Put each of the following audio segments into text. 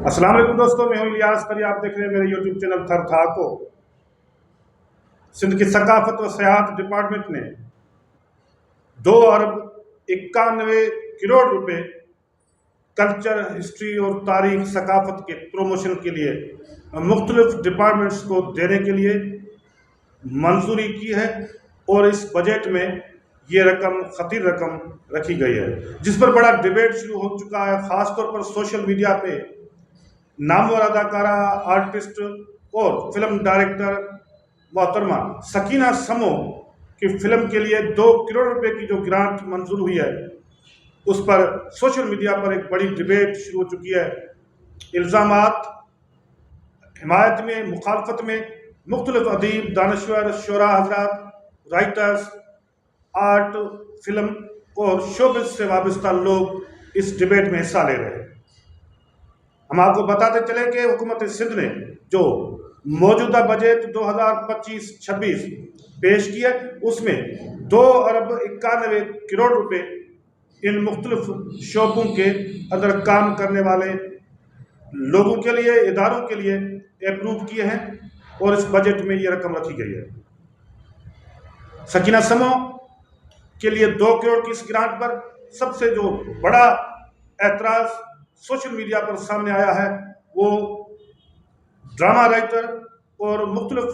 अस्सलाम वालेकुम दोस्तों, मैं हूं इलियास तरी। आप देख रहे हैं मेरे यूट्यूब चैनल थर था को। सिंध की सकाफत और सयाहत डिपार्टमेंट ने 2 अरब 91 करोड़ रुपए कल्चर, हिस्ट्री और तारीख सकाफत के प्रोमोशन के लिए मुख्तलिफ डिपार्टमेंट्स को देने के लिए मंजूरी की है। और इस बजट में ये रकम, खतीर रकम रखी गई है, जिस पर बड़ा डिबेट शुरू हो चुका है। ख़ासतौर पर सोशल मीडिया पे नामवर अदाकारा, आर्टिस्ट और फिल्म डायरेक्टर मोहतरमा सकीना समो की फिल्म के लिए 2 करोड़ रुपए की जो ग्रांट मंजूर हुई है, उस पर सोशल मीडिया पर एक बड़ी डिबेट शुरू हो चुकी है। इल्ज़ामात, हिमायत में, मुखालफत में मुख्तलिफ अदीब, दानश्वर, शोरा हजरात, राइटर्स, आर्ट, फिल्म और शोबिज़ से वाबस्ता लोग इस डिबेट में हिस्सा ले रहे हैं। हम आपको बताते चले कि हुकूमत सिंध ने जो मौजूदा बजट 2025-26 पेश किया, उसमें 2 अरब 91 करोड़ रुपए इन मुख्तलिफ शोबों के अंदर काम करने वाले लोगों के लिए, इदारों के लिए अप्रूव किए हैं और इस बजट में ये रकम रखी गई है। सकीना समो के लिए 2 करोड़ की इस ग्रांट पर सबसे जो बड़ा एतराज़ सोशल मीडिया पर सामने आया है, वो ड्रामा राइटर और मुख्तलिफ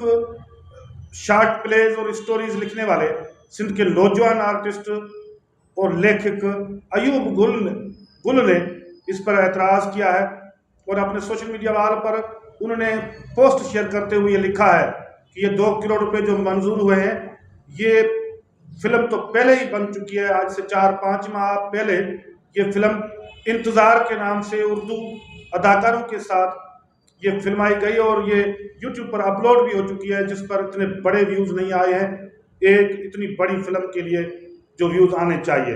शार्ट प्लेज और स्टोरीज लिखने वाले सिंध के नौजवान आर्टिस्ट और लेखक अयूब गुल ने इस पर एतराज़ किया है। और अपने सोशल मीडिया वाल पर उन्होंने पोस्ट शेयर करते हुए लिखा है कि ये 2 करोड़ रुपए जो मंजूर हुए हैं, ये फिल्म तो पहले ही बन चुकी है। आज से 4-5 माह पहले ये फिल्म इंतज़ार के नाम से उर्दू अदाकारों के साथ ये फिल्माई गई और ये यूट्यूब पर अपलोड भी हो चुकी है, जिस पर इतने बड़े व्यूज़ नहीं आए हैं एक इतनी बड़ी फिल्म के लिए जो व्यूज़ आने चाहिए।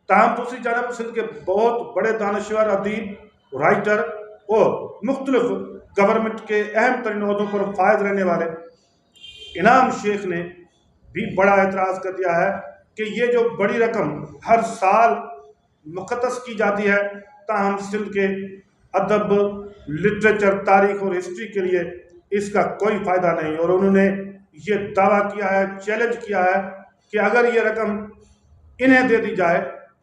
ताहम दूसरी जानब सिंध के बहुत बड़े दानश्वर, अदीब, राइटर और मुख्तलिफ गवर्नमेंट के अहम तरीन ओहदों पर फायद रहने वाले इनाम शेख ने भी बड़ा एतराज़ कर दिया है कि ये जो बड़ी रकम हर साल मुख्तस की जाती है, ताहम सिंध के अदब, लिटरेचर, तारीख और हिस्ट्री के लिए इसका कोई फ़ायदा नहीं। और उन्होंने ये दावा किया है, चैलेंज किया है कि अगर ये रकम इन्हें दे दी जाए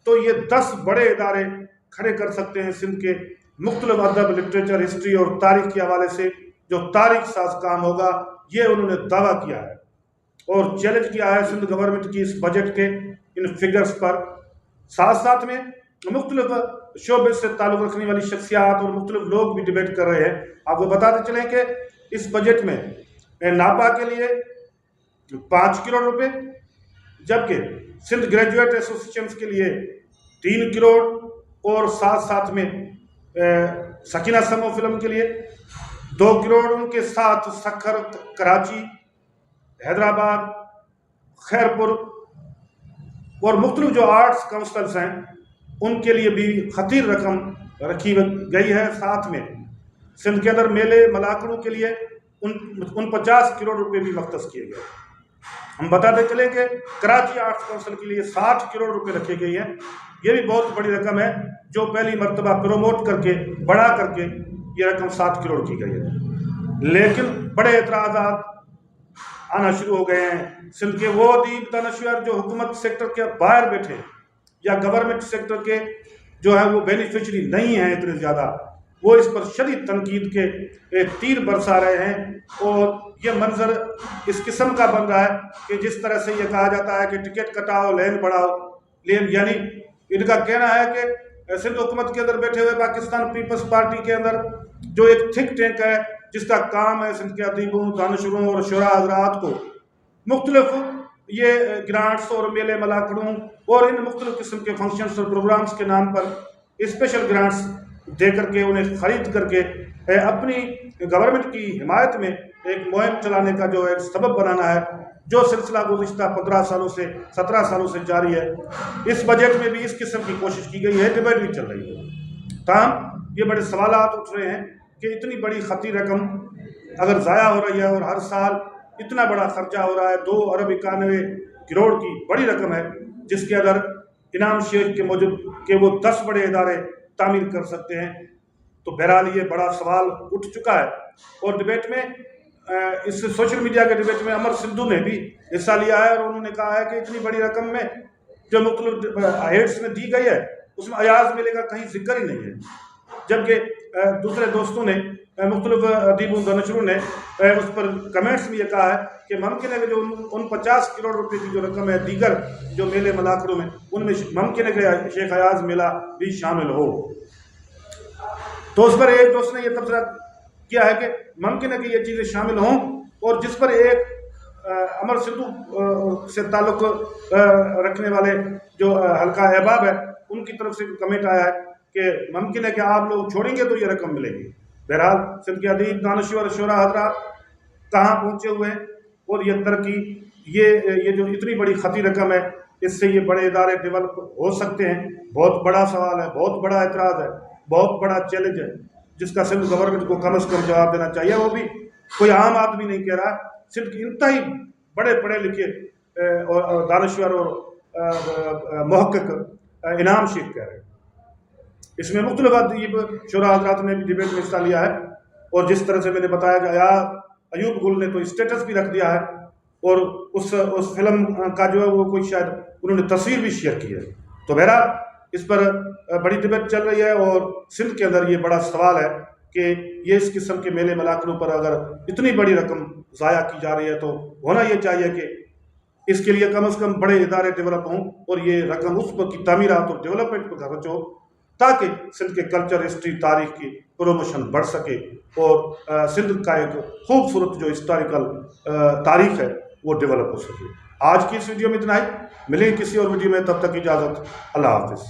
तो ये 10 बड़े इदारे खड़े कर सकते हैं सिंध के मुख्तलिफ अदब, लिटरेचर, हिस्ट्री और तारीख के हवाले से जो तारीख साज काम होगा। ये उन्होंने दावा किया है और चैलेंज किया है सिंध गवर्नमेंट की इस बजट के इन फिगर्स पर। साथ साथ में मुख्तलिफ शोबे से ताल्लुक़ रखने वाली शख्सियात और मुख्तलिफ लोग भी डिबेट कर रहे हैं। आपको बताते चलें कि इस बजट में नापा के लिए 5 करोड़ रुपए, जबकि सिंध ग्रेजुएट एसोसिएशन के लिए 3 करोड़ और साथ साथ में सकीना समो फिल्म के लिए 2 करोड़, उनके साथ सखर, कराची, हैदराबाद, खैरपुर और मुख्तलिफ जो आर्ट्स काउंसिल्स हैं उनके लिए भी खतीर रकम रखी गई है। साथ में सिंध के अंदर मेले, मलाकड़ों के लिए उन 50 करोड़ रुपए भी मख्तस किए गए। हम बताते चले कि कराची आर्ट्स काउंसिल के लिए 60 करोड़ रुपए रखे गए हैं। ये भी बहुत बड़ी रकम है जो पहली मरतबा प्रमोट करके, बढ़ा करके ये रकम 60 करोड़ की गई है। लेकिन बड़े एतराज़ात आना शुरू हो गए हैं। सिंध के वो अदीब, दानश्वर जो हुकूमत सेक्टर के बाहर बैठे या गवर्नमेंट सेक्टर के जो है वो बेनिफिशरी नहीं हैं इतने ज़्यादा, वो इस पर शदीद तनकीद के तीर बरसा रहे हैं। और ये मंजर इस किस्म का बन रहा है कि जिस तरह से ये कहा जाता है कि टिकट कटाओ, लेन बढ़ाओ, लेन, यानी इनका कहना है कि सिंध हुकूमत के अंदर बैठे हुए पाकिस्तान पीपल्स पार्टी के अंदर जो एक थिंक टैंक है, जिसका काम है सिंध के अदीबों, दानश्वरों और शोरा हजरात को मुख्तलिफ ये ग्रांट्स और मेले, मलाकड़ों और इन मुख्तलिफ किस्म के फंक्शंस और प्रोग्राम्स के नाम पर स्पेशल ग्रांट्स दे करके, उन्हें ख़रीद करके अपनी गवर्नमेंट की हिमायत में एक मुहिम चलाने का जो एक सबब बनाना है, जो सिलसिला गुज़िश्ता 15 सालों से 17 सालों से जारी है। इस बजट में भी इस किस्म की कोशिश की गई है, डिबेट भी चल रही है। ताहम ये बड़े सवालात उठ रहे हैं कि इतनी बड़ी खती रकम अगर ज़ाया हो रही है और हर साल इतना बड़ा खर्चा हो रहा है, 2 अरब 91 करोड़ की बड़ी रकम है, जिसके अंदर इनाम शेख के मौजूद के वो 10 बड़े इदारे तामीर कर सकते हैं। تو بہرحال یہ بڑا سوال اٹھ چکا ہے، اور ڈبیٹ میں اس سوشل میڈیا کے ڈبیٹ میں امر سندھو نے بھی حصہ لیا ہے، اور انہوں نے کہا ہے کہ اتنی بڑی رقم میں جو مختلف ہیڈس میں دی گئی ہے اس میں ایاز میلے کا کہیں ذکر ہی نہیں ہے، جبکہ دوسرے دوستوں نے مختلف ادیبوں دانشوروں نے اس پر کمنٹس میں یہ کہا ہے کہ ممکن ہے کہ جو ان 50 کروڑ روپے کی جو رقم ہے دیگر جو میلے ملاقروں میں ان میں ممکن ہے کہ شیخ ایاز میلہ بھی شامل ہو۔ تو اس پر ایک دوست نے یہ تبصرہ کیا ہے کہ ممکن ہے کہ یہ چیزیں شامل ہوں، اور جس پر ایک امر سندھو سے تعلق رکھنے والے جو حلقہ احباب ہے ان کی طرف سے کمنٹ آیا ہے کہ ممکن ہے کہ آپ لوگ چھوڑیں گے تو یہ رقم ملے گی۔ بہرحال سندھ کے ادیب دانشور شعراء حضرات کہاں پہنچے ہوئے ہیں، اور یہ ترقی یہ جو اتنی بڑی خطی رقم ہے اس سے یہ بڑے ادارے ڈیولپ ہو سکتے ہیں، بہت بڑا سوال ہے، بہت بڑا اعتراض ہے، بہت بڑا چیلنج ہے جس کا سندھ گورنمنٹ کو کم از کم جواب دینا چاہیے۔ وہ بھی کوئی عام آدمی نہیں کہہ رہا، سندھ کے انتہائی بڑے پڑھے لکھے اور دانشور اور محقق انعام شیخ کہہ رہے ہیں۔ اس میں مختلف ادیب شعراء حضرات نے بھی ڈبیٹ میں حصہ لیا ہے، اور جس طرح سے میں نے بتایا کہ ایوب گل نے تو اسٹیٹس بھی رکھ دیا ہے، اور اس فلم کا جو ہے وہ کوئی شاید انہوں نے تصویر بھی شیئر کی ہے۔ تو بہرحال اس پر بڑی ڈبیٹ چل رہی ہے، اور سندھ کے اندر یہ بڑا سوال ہے کہ یہ اس قسم کے میلے ملاقروں پر اگر اتنی بڑی رقم ضائع کی جا رہی ہے تو ہونا یہ چاہیے کہ اس کے لیے کم از کم بڑے ادارے ڈیولپ ہوں، اور یہ رقم اس پر کی تعمیرات اور ڈیولپمنٹ پر خرچ ہو، تاکہ سندھ کے کلچر، ہسٹری، تاریخ کی پروموشن بڑھ سکے، اور سندھ کا ایک خوبصورت جو ہسٹوریکل تاریخ ہے وہ ڈیولپ ہو سکے۔ آج کی اس ویڈیو میں اتنا ہی، ملیں کسی اور ویڈیو میں، تب تک اجازت، اللہ حافظ۔